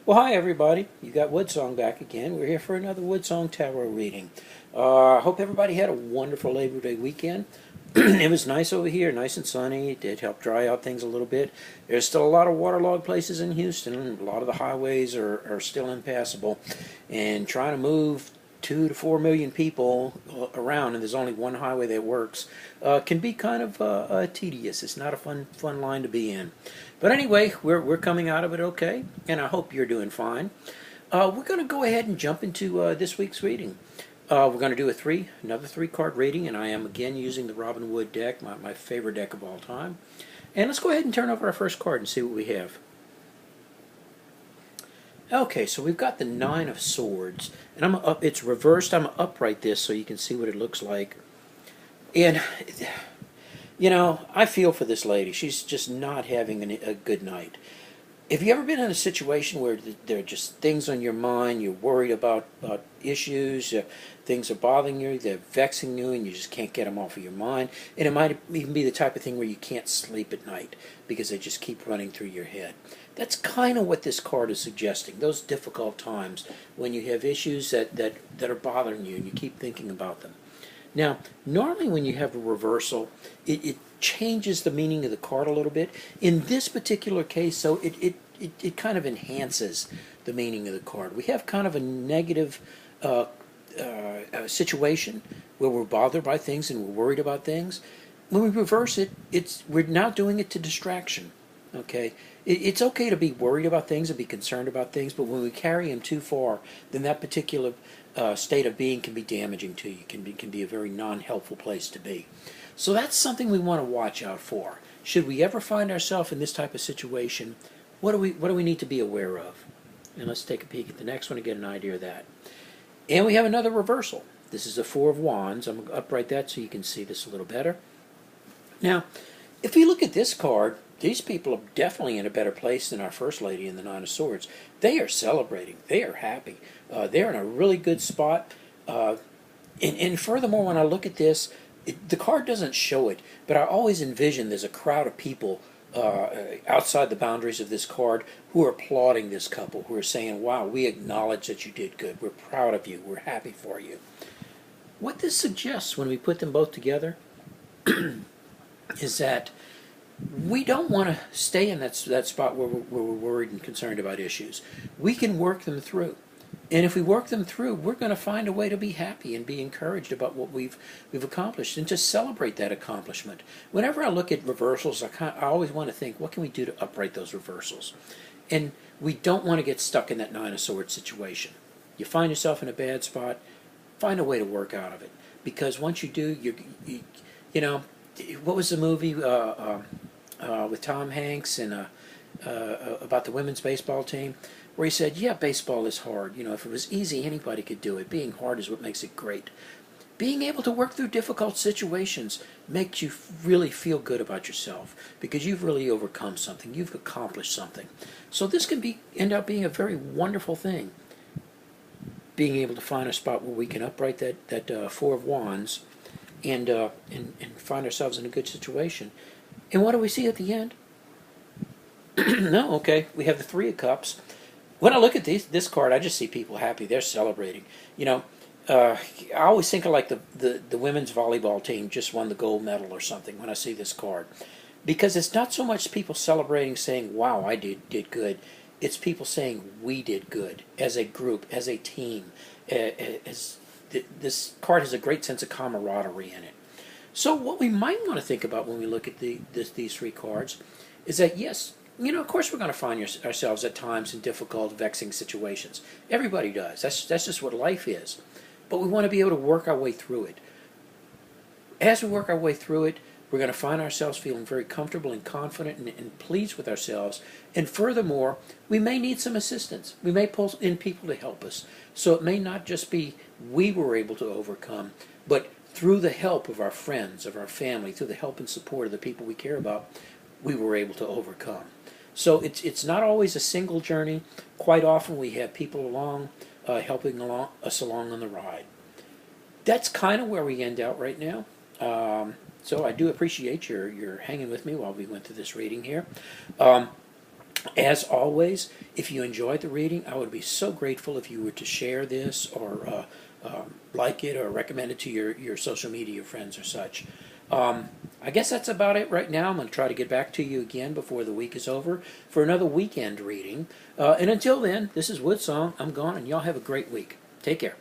Well, hi everybody. You got Woodsong back again. We're here for another Woodsong Tarot Reading. I hope everybody had a wonderful Labor Day weekend. It was nice over here, nice and sunny. It did help dry out things a little bit. There's still a lot of waterlogged places in Houston. A lot of the highways are still impassable. And trying to move 2 to 4 million people around, and there's only one highway that works, can be kind of tedious. It's not a fun line to be in. But anyway, we're coming out of it okay, and I hope you're doing fine. We're going to go ahead and jump into this week's reading. We're going to do another three-card reading, and I am again using the Robin Wood deck, my favorite deck of all time. And let's go ahead and turn over our first card and see what we have. Okay, so we've got the Nine of Swords, and it's reversed. I'm going to upright this so you can see what it looks like. And, you know, I feel for this lady. She's just not having a good night. Have you ever been in a situation where there are just things on your mind, you're worried about issues, things are bothering you, they're vexing you, and you just can't get them off of your mind? And it might even be the type of thing where you can't sleep at night because they just keep running through your head. That's kind of what this card is suggesting, those difficult times when you have issues that are bothering you and you keep thinking about them. Now, normally when you have a reversal, it changes the meaning of the card a little bit. In this particular case, so it kind of enhances the meaning of the card. We have kind of a negative situation where we're bothered by things and we're worried about things. When we reverse it, we're now doing it to distraction. Okay, it's okay to be worried about things and be concerned about things, but when we carry them too far, then that particular state of being can be damaging to you. Can be a very non-helpful place to be. So that's something we want to watch out for. Should we ever find ourselves in this type of situation, what do we need to be aware of? And let's take a peek at the next one to get an idea of that. And we have another reversal. This is the Four of Wands. I'm going to upright that so you can see this a little better. Now, if you look at this card, these people are definitely in a better place than our First Lady in the Nine of Swords. They are celebrating. They are happy. They're in a really good spot. And furthermore, when I look at this, the card doesn't show it, but I always envision there's a crowd of people outside the boundaries of this card who are applauding this couple, who are saying, wow, we acknowledge that you did good. We're proud of you. We're happy for you. What this suggests when we put them both together is that we don't want to stay in that spot where we're worried and concerned about issues. We can work them through. And if we work them through, we're going to find a way to be happy and be encouraged about what we've accomplished and just celebrate that accomplishment. Whenever I look at reversals, I always want to think, what can we do to upright those reversals? And we don't want to get stuck in that Nine of Swords situation. You find yourself in a bad spot, find a way to work out of it. Because once you do, you know, what was the movie with Tom Hanks and about the women's baseball team, where he said, yeah, baseball is hard. You know, if it was easy, anybody could do it. Being hard is what makes it great. Being able to work through difficult situations makes you really feel good about yourself because you've really overcome something. You've accomplished something. So this can end up being a very wonderful thing. Being able to find a spot where we can upright that Four of Wands and find ourselves in a good situation. And what do we see at the end? No, okay, we have the Three of Cups. When I look at this card, I just see people happy. They're celebrating. You know, I always think of like the women's volleyball team just won the gold medal or something when I see this card. Because it's not so much people celebrating saying, wow, I did good. It's people saying we did good as a group, as a team. This card has a great sense of camaraderie in it. So what we might want to think about when we look at these three cards is that, yes, you know, of course we're going to find ourselves at times in difficult, vexing situations. Everybody does. That's just what life is. But we want to be able to work our way through it. As we work our way through it, we're going to find ourselves feeling very comfortable and confident and pleased with ourselves. And furthermore, we may need some assistance. We may pull in people to help us. So it may not just be we were able to overcome, but through the help of our friends, of our family, through the help and support of the people we care about, we were able to overcome. So it's not always a single journey. Quite often we have people along, helping us along on the ride. That's kind of where we end out right now. So I do appreciate your hanging with me while we went through this reading here. As always, if you enjoyed the reading, I would be so grateful if you were to share this or like it or recommend it to your social media friends or such. I guess that's about it right now. I'm going to try to get back to you again before the week is over for another weekend reading. And until then, this is Woodsong. I'm gone, and y'all have a great week. Take care.